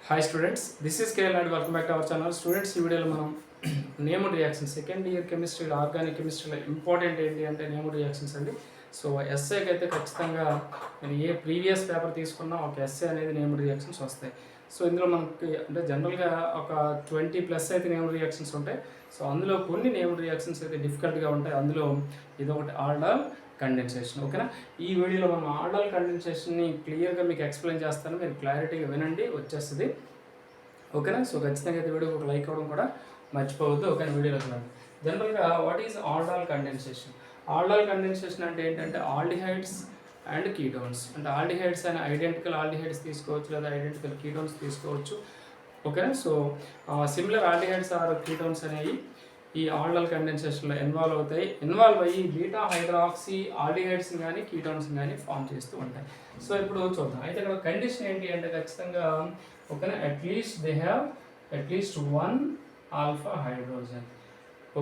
Hi students, this is KL and welcome back to our channel. Students, ఈ వీడియోలో మనం named reaction second year కెమిస్ట్రీలో organic కెమిస్ట్రీలో important ఏంటి అంటే నేమ్డ్ రియాక్షన్స్ అండి. సో ఎస్ఏకి అయితే ఖచ్చితంగా మీరు ఏ ప్రీవియస్ పేపర్ తీసుకున్నా ఒక ఎస్ఏ అనేది నేమ్డ్ రియాక్షన్స్ వస్తాయి. సో ఇందులో మనకి అంటే జనరల్గా ఒక 20+ అయితే నేమ్డ్ రియాక్షన్స్ ఉంటాయి. సో అందులో కొన్ని నేమ్డ్ రియాక్షన్స్ అయితే డిఫికల్ట్గా ఉంటాయి. అందులో ఇదొకటి ఆల్డాల్ కండెన్సేషన్. ఓకేనా, ఈ వీడియోలో మనం ఆల్డాల్ కండెన్సేషన్ని క్లియర్గా మీకు ఎక్స్ప్లెయిన్ చేస్తాను. మీరు క్లారిటీగా వినండి, వచ్చేస్తుంది. ఓకేనా, సో ఖచ్చితంగా అయితే వీడియోకి ఒక లైక్ అవ్వడం కూడా మర్చిపోవద్దు. ఓకేనా, వీడియోలో చూడండి. జనరల్గా what is aldol condensation? Aldol condensation అంటే ఏంటంటే ఆల్డిహైడ్స్ అండ్ కీటోన్స్. అంటే ఆల్డిహైడ్స్ అయిన ఐడెంటికల్ ఆల్డిహైడ్స్ తీసుకోవచ్చు, లేదా ఐడెంటికల్ కీటోన్స్ తీసుకోవచ్చు. ఓకేనా, so similar aldehydes or ketones అనేవి ఈ ఆల్డాల్ కండెన్సేషన్లో ఇన్వాల్వ్ అయ్యి బీటా హైడ్రాక్సీ ఆల్డిహైడ్స్ కానీ కీటోన్స్ కానీ ఫామ్ చేస్తూ ఉంటాయి. సో ఇప్పుడు చూద్దాం. అయితే ఇక్కడ కండిషన్ ఏంటి అంటే ఖచ్చితంగా ఓకేనా అట్లీస్ట్ 1 ఆల్ఫా హైడ్రోజన్.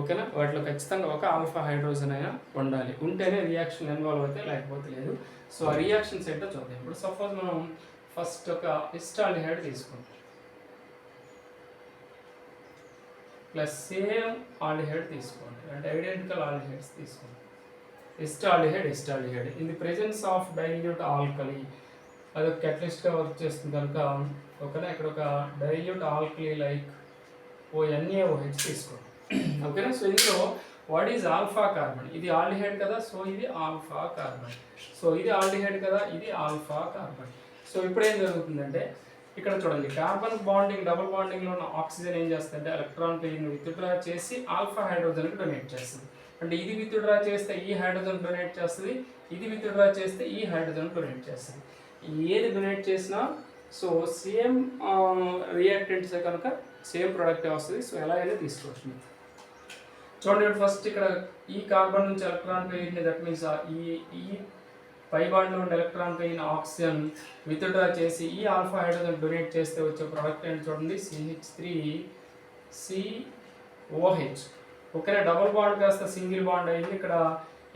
ఓకేనా, వాటిలో ఖచ్చితంగా ఒక ఆల్ఫా హైడ్రోజన్ అయినా ఉండాలి. ఉంటేనే రియాక్షన్ ఇన్వాల్వ్ అయితే, లేకపోతే లేదు. సో ఆ రియాక్షన్స్ ఏంటో చూద్దాం. ఇప్పుడు సపోజ్ మనం ఫస్ట్ ఒక ఎస్టాల్డిహైడ్ తీసుకుంటాం ప్లస్ సేమ్ ఆల్డిహైడ్ తీసుకోండి, అంటే ఐడెంటికల్ ఆల్డిహైడ్స్ తీసుకోండి. Acetaldehyde in the presence of dilute alkali, అది ఒక కెటలిస్ట్గా వర్క్ చేస్తుంది కనుక ఓకేనా, ఇక్కడ ఒక డైల్యూట్ ఆల్కలీ లైక్ NaOH తీసుకోండి. ఓకేనా, సో ఇందులో వాట్ ఈజ్ ఆల్ఫా కార్బన్? ఇది ఆల్డిహైడ్ కదా, సో ఇది ఆల్ఫా కార్బన్. సో ఇది ఆల్డిహైడ్ కదా, ఇది ఆల్ఫా కార్బన్. సో ఇప్పుడు ఏం జరుగుతుందంటే ఇక్కడ చూడండి, కార్బన్ బాండింగ్ డబుల్ బాండింగ్లో ఉన్న ఆక్సిజన్ ఏం చేస్తుందంటే ఎలక్ట్రాన్ పెయిన్ విత్డ్రా చేసి ఆల్ఫా హైడ్రోజన్కి డొనేట్ చేస్తుంది. అంటే ఇది విత్డ్రా చేస్తే ఈ హైడ్రోజన్ డొనేట్ చేస్తుంది, ఇది విత్డ్రా చేస్తే ఈ హైడ్రోజన్ డొనేట్ చేస్తుంది. ఏది డొనేట్ చేసినా సో సేమ్ రియాక్టెంట్సే కనుక సేమ్ ప్రోడక్టే వస్తుంది. సో ఎలా అయినా తీసుకోవచ్చు. చూడండి, ఫస్ట్ ఇక్కడ ఈ కార్బన్ నుంచి ఎలక్ట్రాన్ పెయిన్, దట్ మీన్స్ ఈ పై బాండ్లో ఉన్న ఎలక్ట్రాన్ పెయిన్ ఆక్సిజన్ విత్డ్రా చేసి ఈ ఆల్ఫా హైడ్రోజన్ డొనేట్ చేస్తే వచ్చే ప్రోడక్ట్ ఏంటి చూడండి, CH3COH. ఓకేనా, డబుల్ బాండ్ కాస్త సింగిల్ బాండ్ అయింది.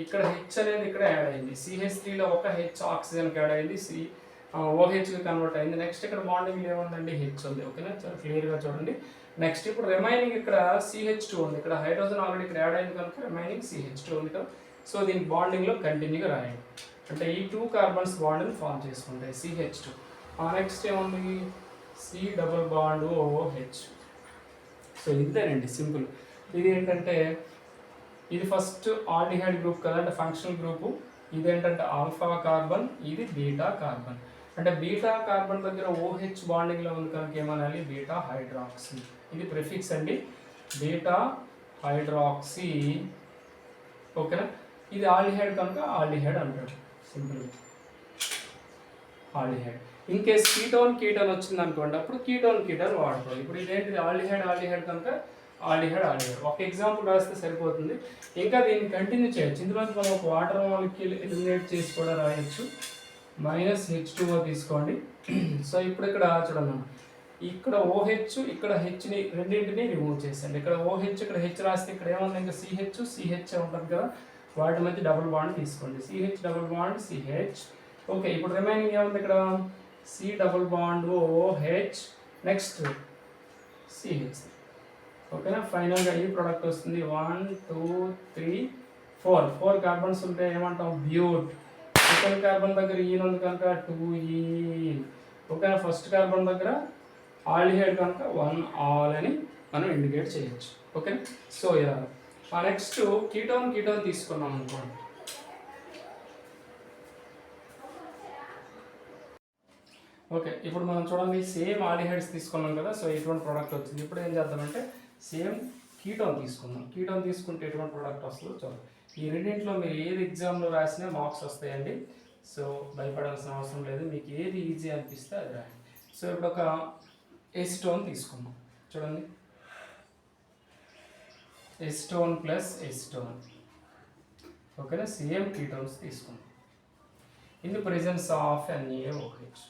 ఇక్కడ హెచ్ అనేది ఇక్కడ యాడ్ అయింది. CH3లో ఒక హెచ్ ఆక్సిజన్కి యాడ్ అయింది, OHకి కన్వర్ట్ అయింది. నెక్స్ట్ ఇక్కడ బాండింగ్ ఏముందండి, హెచ్ ఉంది. ఓకేనా, చాలా క్లియర్గా చూడండి. నెక్స్ట్ ఇప్పుడు రిమైనింగ్ ఇక్కడ CH2 ఉంది. ఇక్కడ హైడ్రోజన్ ఆల్రెడీ ఇక్కడ యాడ్ అయింది కనుక రిమైనింగ్ CH2 ఉంది కదా. సో దీనికి బాండింగ్లో కంటిన్యూగా రాయండి. అంటే ఈ 2 కార్బన్స్ బాండ్ని ఫామ్ చేసుకుంటాయి CH2. నెక్స్ట్ ఏముంది, C double bond OH. So ఇంతేనండి, సింపుల్. ఇది ఏంటంటే ఇది ఫస్ట్ ఆల్డిహైడ్ గ్రూప్ కదా, అంటే ఫంక్షనల్ గ్రూపు. ఇదేంటంటే ఆల్ఫా కార్బన్, ఇది బీటా కార్బన్. అంటే బీటా కార్బన్ దగ్గర OH బాండింగ్లో ఉంది కనుక ఏమనాలి, బీటా హైడ్రాక్సీ. ఇది ప్రిఫిక్స్ అండి, బీటా హైడ్రాక్సీ. ఓకేనా, ఇది ఆల్డిహైడ్ కనుక ఆల్డిహైడ్ అంటాడు, simple aldehyde. In case ketone వచ్చింది అనుకోండి, అప్పుడు కీటోన్ వాడుకోవాలి. ఇప్పుడు ఇదేంటిది ఆల్డిహైడ్ కనుక ఆల్డిహైడ్. ఒక ఎగ్జాంపుల్ రాస్తే సరిపోతుంది. ఇంకా దీన్ని కంటిన్యూ చేయొచ్చు. ఇందులో మనం ఒక వాటర్ మాలిక్యూల్ ఎలిమినేట్ చేసి కూడా రాయొచ్చు. -H2O తీసుకోండి. సో ఇప్పుడు ఇక్కడ చూడండి, ఇక్కడ OH ఇక్కడ హెచ్ని రెండింటిని రిమూవ్ చేసండి. ఇక్కడ OH ఇక్కడ హెచ్ రాస్తే ఇక్కడ ఏముంది, ఇంకా CH ఉంటుంది కదా, వాటి మధ్య డబుల్ బాండ్ తీసుకోండి. CH double bond CH. Okay, ఇప్పుడు రిమైనింగ్ ఏముంది, ఇక్కడ C double bond OH, next CH. ఓకేనా, ఫైనల్గా ఈ ప్రోడక్ట్ వస్తుంది. 1 2 3 4 కార్బన్స్ ఉంటే ఏమంటాం, బ్యూట్. సెకండ్ కార్బన్ దగ్గర ఈన్ ఉంది కనుక 2E. ఓకేనా, ఫస్ట్ కార్బన్ దగ్గర ఆల్డిహైడ్ కనుక 1 ఆల్ అని మనం ఇండికేట్ చేయొచ్చు. ఓకే, సో ఇలా నెక్స్ట్ కీటోన్ తీసుకున్నాం అనుకోండి. ఓకే, ఇప్పుడు మనం చూడండి, సేమ్ ఆల్డిహైడ్స్ తీసుకున్నాం కదా. సో ఎటువంటి ప్రోడక్ట్ వచ్చింది. ఇప్పుడు ఏం చేద్దామంటే సేమ్ కీటోన్ తీసుకుందాం. కీటోన్ తీసుకుంటే ఎటువంటి ప్రోడక్ట్ వస్తుందో చూడండి. ఈ రెండింటిలో మీరు ఏది ఎగ్జామ్లో రాసినా మార్క్స్ వస్తాయండి. సో భయపడాల్సిన అవసరం లేదు, మీకు ఏది ఈజీ అనిపిస్తే అది రాయండి. సో ఇప్పుడు ఒక ఎసిటోన్ తీసుకుందాం. చూడండి, ఎసిటోన్ ప్లస్ ఎసిటోన్. ఓకేనా, సేమ్ కీటోన్స్ తీసుకుందాం in the presence of NaOH.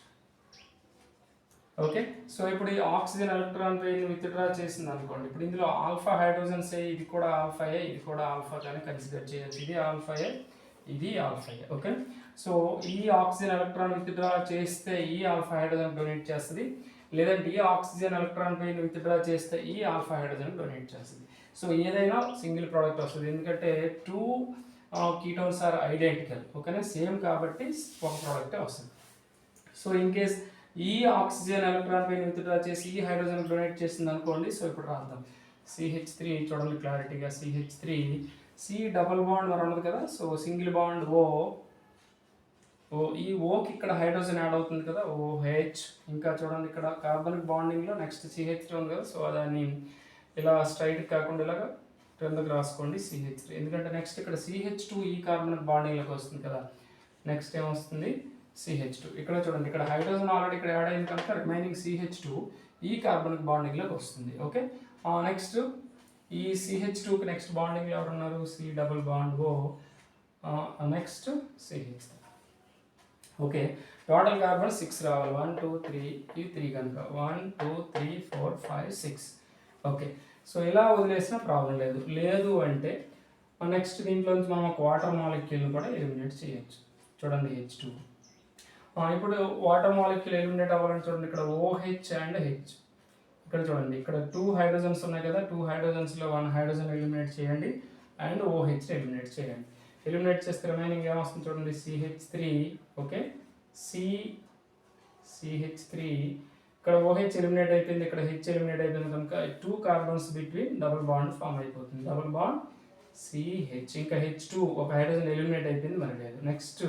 Okay, so ఇప్పుడు ఈ ఆక్సిజన్ ఎలక్ట్రాన్ పెయిన్ విత్డ్రా చేసింది అనుకోండి. ఇప్పుడు ఇందులో ఆల్ఫా హైడ్రోజన్స్ ఇది కూడా ఆల్ఫాయే, ఇది కూడా ఆల్ఫా కానీ కన్సిడర్ చేయొచ్చు. ఇది ఆల్ఫాయే, ఇది ఆల్ఫాయే. ఓకే, సో ఈ ఆక్సిజన్ ఎలక్ట్రాన్ విత్డ్రా చేస్తే ఈ ఆల్ఫా హైడ్రోజన్ డొనేట్ చేస్తుంది, లేదంటే ఈ ఆక్సిజన్ ఎలక్ట్రాన్ పైన విత్డ్రా చేస్తే ఈ ఆల్ఫా హైడ్రోజన్ డొనేట్ చేస్తుంది. సో ఏదైనా సింగిల్ ప్రోడక్ట్ వస్తుంది, ఎందుకంటే 2 కీటోన్స్ ఆర్ ఐడెంటికల్, ఓకేనా, సేమ్ కాబట్టి ఒక ప్రోడక్టే వస్తుంది. సో ఇన్ కేస్ ఈ ఆక్సిజన్ ఎలక్ట్రాన్ పైన విత్డ్రా చేసి ఈ హైడ్రోజన్ డొనేట్ చేసింది అనుకోండి. సో ఇప్పుడు రాద్దాం. CH3 చూడండి క్లారిటీగా, CH3 C డబుల్ బాండ్ మరి ఉండదు కదా, సో సింగిల్ బాండ్ O, ఈ ఓకి ఇక్కడ హైడ్రోజన్ యాడ్ అవుతుంది కదా, OH. ఇంకా చూడండి ఇక్కడ కార్బనిక్ బాండింగ్లో నెక్స్ట్ CH3 ఉంది కదా, సో దాన్ని ఇలా స్ట్రైట్ కాకుండా ఇలాగా క్రిందకు రాసుకోండి CH3, ఎందుకంటే నెక్స్ట్ ఇక్కడ CH2 ఈ కార్బనిక్ బాండింగ్లోకి వస్తుంది కదా, నెక్స్ట్ ఏమొస్తుంది CH2. ఇక్కడ చూడండి ఇక్కడ హైడ్రోజన్ ఆల్రెడీ ఇక్కడ యాడ్ అయింది కనుక రిమైనింగ్ CH2 ఈ కార్బనిక్ బాండింగ్లోకి వస్తుంది. ఓకే, నెక్స్ట్ ఈ CH2కి నెక్స్ట్ బాండింగ్ ఎవరు ఉన్నారు, C double bond O, next CH3. Okay, total carbon 6 రావాలి, 1 2 3 ఈ 3 కనుక 1 2 3 4 5 6. ఓకే, సో ఇలా వదిలేసిన ప్రాబ్లం లేదు అంటే నెక్స్ట్ దీంట్లోంచి మనం ఒక వాటర్ మాలిక్యూల్ని కూడా ఎలిమినేట్ చేయొచ్చు. చూడండి H2. ఇప్పుడు వాటర్ మాలిక్యూల్ ఎలిమినేట్ అవ్వాలని చూడండి, ఇక్కడ OH అండ్ H. ఇక్కడ చూడండి ఇక్కడ 2 హైడ్రోజన్స్ ఉన్నాయి కదా, 2 హైడ్రోజన్స్లో 1 హైడ్రోజన్ ఎలిమినేట్ చేయండి అండ్ OH ఎలిమినేట్ చేయండి. ఎలిమినేట్ చేస్తే రిమైనింగ్ ఏమొస్తుంది చూడండి CH3. ఓకే, CH3 ఇక్కడ OH ఎలిమినేట్ అయిపోయింది, ఇక్కడ H ఎలిమినేట్ అయిపోయింది కనుక 2 carbons between double bond form అయిపోతుంది, డబుల్ బాండ్ CH. ఇంకా H2 ఒక హైడ్రోజన్ ఎలిమినేట్ అయిపోయింది మరి లేదు, next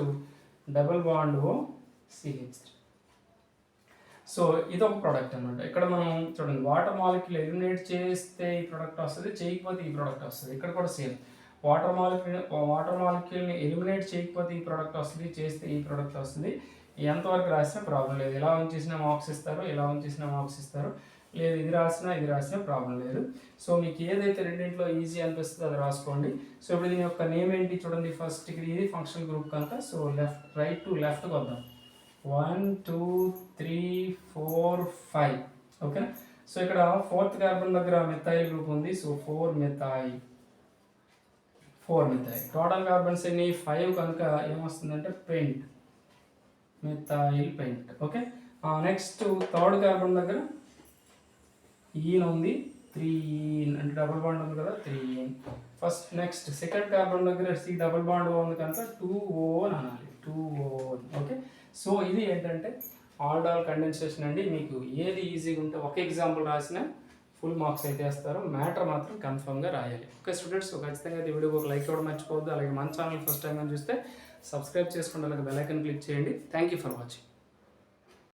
double bond O CH3. So ఇది ఒక ప్రోడక్ట్ అనమాట. ఇక్కడ మనం చూడండి వాటర్ మాలిక్యూల్ ఎలిమినేట్ చేస్తే ఈ ప్రోడక్ట్ వస్తుంది, చేయకపోతే ఈ ప్రోడక్ట్ వస్తుంది. ఇక్కడ కూడా సేమ్ వాటర్ మాలిక్యూల్ని ఎలిమినేట్ చేయకపోతే ఈ ప్రోడక్ట్ వస్తుంది, చేస్తే ఈ ప్రోడక్ట్ వస్తుంది. ఎంతవరకు రాసినా ప్రాబ్లం లేదు, ఎలా ఉంచేసినా మార్క్స్ ఇస్తారు, ఎలా ఉంచేసినా మార్క్స్ ఇస్తారు, లేదు ఇది రాసినా ప్రాబ్లం లేదు. సో మీకు ఏదైతే రెండింటిలో ఈజీ అనిపిస్తుందో అది రాసుకోండి. సో ఇప్పుడు దీని యొక్క నేమ్ ఏంటి చూడండి, ఫస్ట్ ఇది ఫంక్షనల్ గ్రూప్ కనుక సో రైట్ టు లెఫ్ట్కి వద్దాం. 1 2 3 4 5. ఓకేనా, సో ఇక్కడ 4th కార్బన్ దగ్గర మెథైల్ గ్రూప్ ఉంది, సో 4 మెథైల్. టోటల్ కార్బన్స్ ఎన్ని 5 కనుక ఏమొస్తుందంటే పెంట్, మెథైల్ పెంట్. ఓకే, నెక్స్ట్ 3rd కార్బన్ దగ్గర ఈన్ ఉంది, 3 అంటే డబుల్ బాండ్ ఉంది కదా 3. ఫస్ట్ నెక్స్ట్ 2nd కార్బన్ దగ్గర C డబుల్ బాండ్ ఉంది కనుక 2O అని అనాలి, 2O. ఓకే, సో ఇది ఏంటంటే ఆల్డోల్ కండెన్సేషన్ అండి. మీకు ఏది ఈజీగా ఉంటే ఒక ఎగ్జాంపుల్ రాసినా ఫుల్ మార్క్స్ అయితే వేస్తారు, మ్యాటర్ మాత్రం కన్ఫర్మ్గా రాయాలి. ఓకే స్టూడెంట్స్, ఖచ్చితంగా ఈ వీడియోకి ఒక లైక్ ఇవ్వడం మర్చిపోవద్దు. అలాగే మన ఛానల్ ఫస్ట్ టైం చూస్తే సబ్స్క్రైబ్ చేసుకోండి, అలాగే బెల్ ఐకాన్ క్లిక్ చేయండి. Thank you for watching.